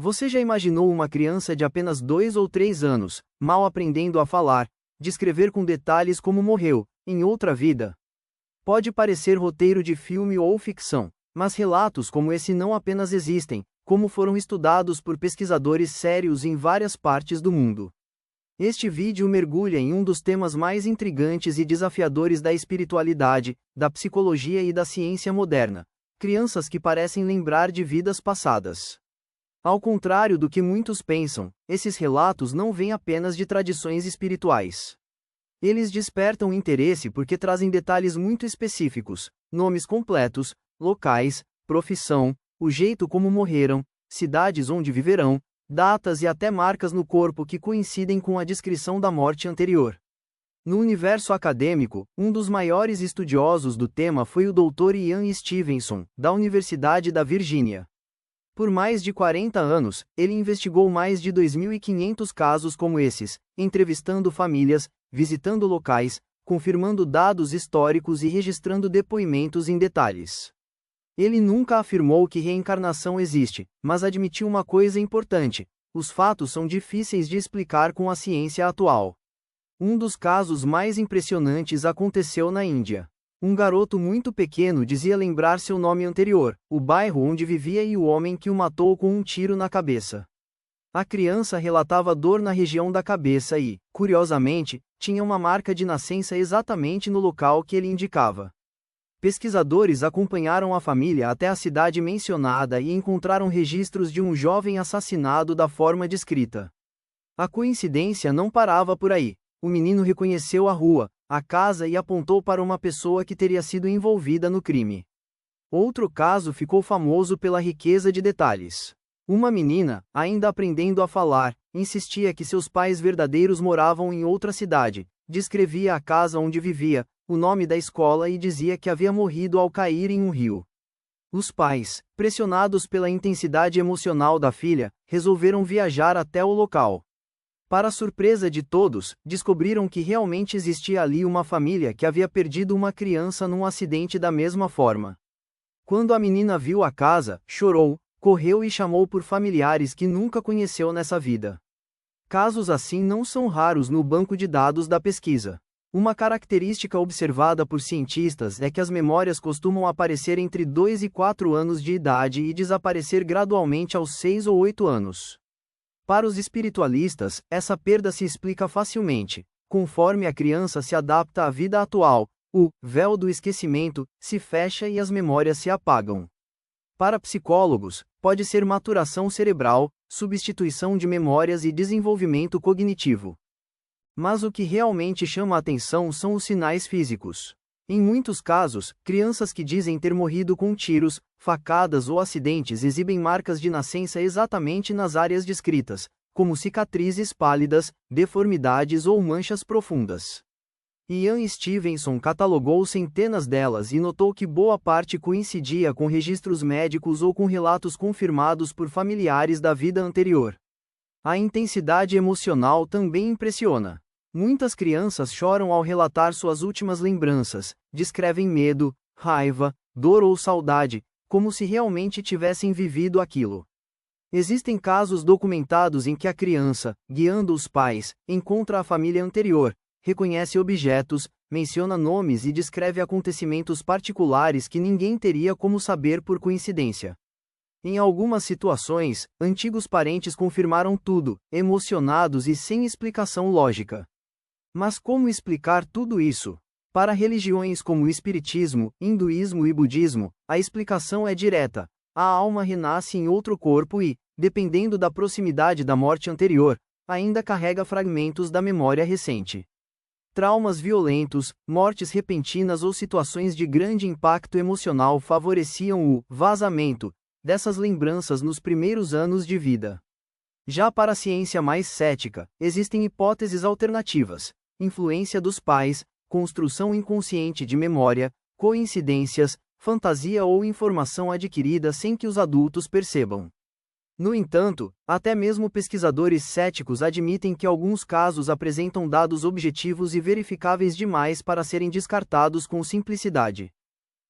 Você já imaginou uma criança de apenas 2 ou 3 anos, mal aprendendo a falar, descrever com detalhes como morreu, em outra vida? Pode parecer roteiro de filme ou ficção, mas relatos como esse não apenas existem, como foram estudados por pesquisadores sérios em várias partes do mundo. Este vídeo mergulha em um dos temas mais intrigantes e desafiadores da espiritualidade, da psicologia e da ciência moderna: crianças que parecem lembrar de vidas passadas. Ao contrário do que muitos pensam, esses relatos não vêm apenas de tradições espirituais. Eles despertam interesse porque trazem detalhes muito específicos: nomes completos, locais, profissão, o jeito como morreram, cidades onde viverão, datas e até marcas no corpo que coincidem com a descrição da morte anterior. No universo acadêmico, um dos maiores estudiosos do tema foi o Dr. Ian Stevenson, da Universidade da Virgínia. Por mais de 40 anos, ele investigou mais de 2.500 casos como esses, entrevistando famílias, visitando locais, confirmando dados históricos e registrando depoimentos em detalhes. Ele nunca afirmou que reencarnação existe, mas admitiu uma coisa importante: os fatos são difíceis de explicar com a ciência atual. Um dos casos mais impressionantes aconteceu na Índia. Um garoto muito pequeno dizia lembrar seu nome anterior, o bairro onde vivia e o homem que o matou com um tiro na cabeça. A criança relatava dor na região da cabeça e, curiosamente, tinha uma marca de nascença exatamente no local que ele indicava. Pesquisadores acompanharam a família até a cidade mencionada e encontraram registros de um jovem assassinado da forma descrita. A coincidência não parava por aí. O menino reconheceu a rua, a casa e apontou para uma pessoa que teria sido envolvida no crime. Outro caso ficou famoso pela riqueza de detalhes. Uma menina, ainda aprendendo a falar, insistia que seus pais verdadeiros moravam em outra cidade, descrevia a casa onde vivia, o nome da escola e dizia que havia morrido ao cair em um rio. Os pais, pressionados pela intensidade emocional da filha, resolveram viajar até o local. Para surpresa de todos, descobriram que realmente existia ali uma família que havia perdido uma criança num acidente da mesma forma. Quando a menina viu a casa, chorou, correu e chamou por familiares que nunca conheceu nessa vida. Casos assim não são raros no banco de dados da pesquisa. Uma característica observada por cientistas é que as memórias costumam aparecer entre 2 e 4 anos de idade e desaparecer gradualmente aos 6 ou 8 anos. Para os espiritualistas, essa perda se explica facilmente. Conforme a criança se adapta à vida atual, o véu do esquecimento se fecha e as memórias se apagam. Para psicólogos, pode ser maturação cerebral, substituição de memórias e desenvolvimento cognitivo. Mas o que realmente chama a atenção são os sinais físicos. Em muitos casos, crianças que dizem ter morrido com tiros, facadas ou acidentes exibem marcas de nascença exatamente nas áreas descritas, como cicatrizes pálidas, deformidades ou manchas profundas. Ian Stevenson catalogou centenas delas e notou que boa parte coincidia com registros médicos ou com relatos confirmados por familiares da vida anterior. A intensidade emocional também impressiona. Muitas crianças choram ao relatar suas últimas lembranças, descrevem medo, raiva, dor ou saudade, como se realmente tivessem vivido aquilo. Existem casos documentados em que a criança, guiando os pais, encontra a família anterior, reconhece objetos, menciona nomes e descreve acontecimentos particulares que ninguém teria como saber por coincidência. Em algumas situações, antigos parentes confirmaram tudo, emocionados e sem explicação lógica. Mas como explicar tudo isso? Para religiões como o Espiritismo, Hinduísmo e Budismo, a explicação é direta: a alma renasce em outro corpo e, dependendo da proximidade da morte anterior, ainda carrega fragmentos da memória recente. Traumas violentos, mortes repentinas ou situações de grande impacto emocional favoreciam o vazamento dessas lembranças nos primeiros anos de vida. Já para a ciência mais cética, existem hipóteses alternativas: influência dos pais, construção inconsciente de memória, coincidências, fantasia ou informação adquirida sem que os adultos percebam. No entanto, até mesmo pesquisadores céticos admitem que alguns casos apresentam dados objetivos e verificáveis demais para serem descartados com simplicidade.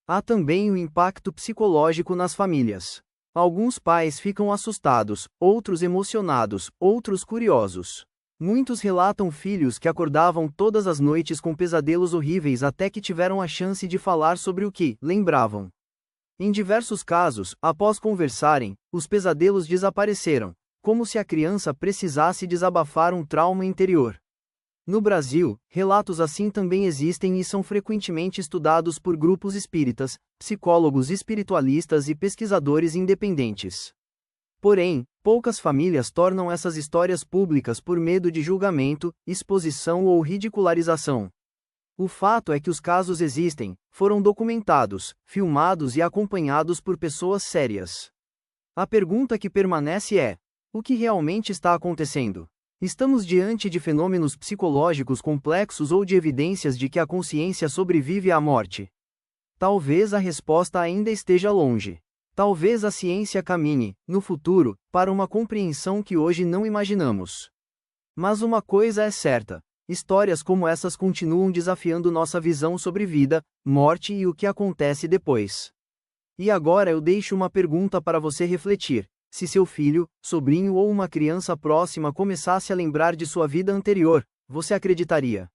Há também o impacto psicológico nas famílias. Alguns pais ficam assustados, outros emocionados, outros curiosos. Muitos relatam filhos que acordavam todas as noites com pesadelos horríveis até que tiveram a chance de falar sobre o que lembravam. Em diversos casos, após conversarem, os pesadelos desapareceram, como se a criança precisasse desabafar um trauma interior. No Brasil, relatos assim também existem e são frequentemente estudados por grupos espíritas, psicólogos espiritualistas e pesquisadores independentes. Porém, poucas famílias tornam essas histórias públicas por medo de julgamento, exposição ou ridicularização. O fato é que os casos existem, foram documentados, filmados e acompanhados por pessoas sérias. A pergunta que permanece é: o que realmente está acontecendo? Estamos diante de fenômenos psicológicos complexos ou de evidências de que a consciência sobrevive à morte? Talvez a resposta ainda esteja longe. Talvez a ciência caminhe, no futuro, para uma compreensão que hoje não imaginamos. Mas uma coisa é certa: histórias como essas continuam desafiando nossa visão sobre vida, morte e o que acontece depois. E agora eu deixo uma pergunta para você refletir: se seu filho, sobrinho ou uma criança próxima começasse a lembrar de sua vida anterior, você acreditaria?